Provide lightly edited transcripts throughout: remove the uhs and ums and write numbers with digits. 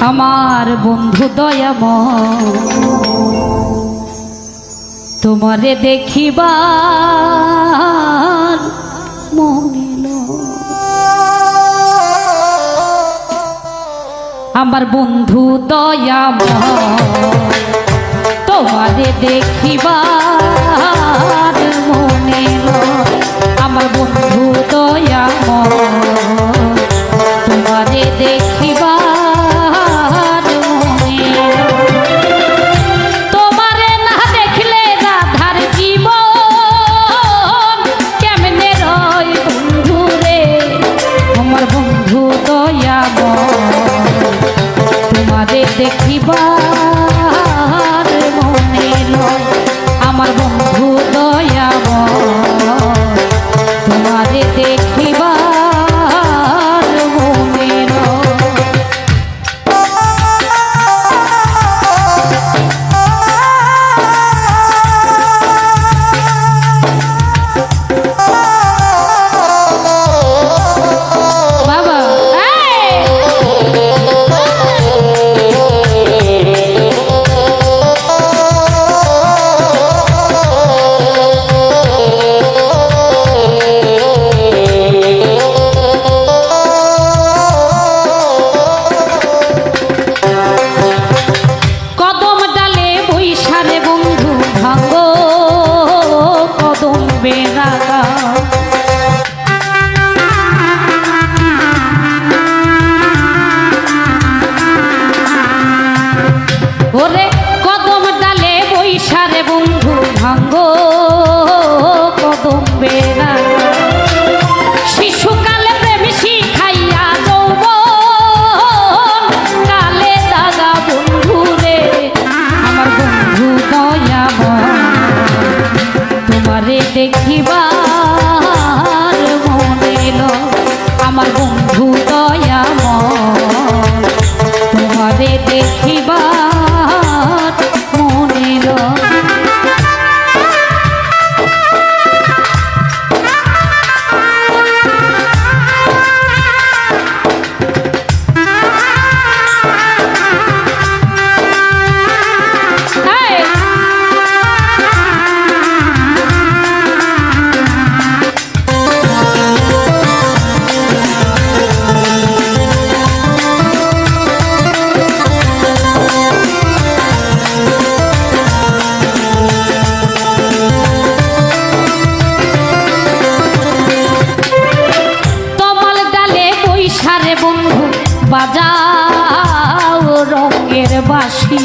আমার বন্ধু দয়াময় তোমারে দেখিবার মনিল আমার বন্ধু দয়াময় তোমারে দেখিবার মনিল আমার বন্ধু দয়াময় তোমারে দেখিবার দেখিবার মনে লয় আমার বন্ধু দয়াময় তোমারে দেখিবার মনে ওরে কদম ডালে বৈশারে বন্ধু ভাঙ্গো কদম বেড়া শিশুকালে প্রেম শিখাইয়া যৌবন কালে দাগা বন্ধু রে আমার বন্ধু দয়াময় তোমারে দেখিবার মনে লয় আমার বন্ধু দয়াময় তোমারে দেখিবার মনে লয় বাজাও রঙের বাঁশি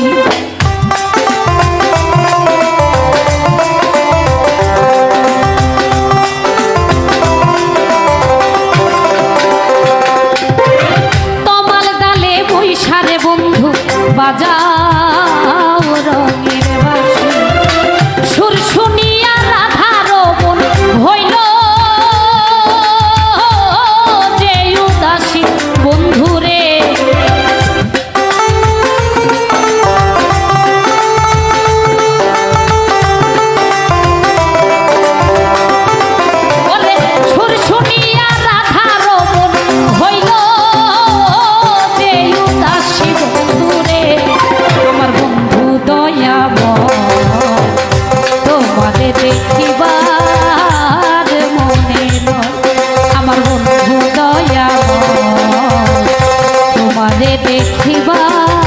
তমাল ডালে বৈশারে বন্ধু বাজাও রঙের বাঁশি সুর শুনিয়া রাধার মন হইল যে উদাসী বন্ধুরে দেখিবার মনে লয় আমার বন্ধু দয়াময় তোমারে দেখিবার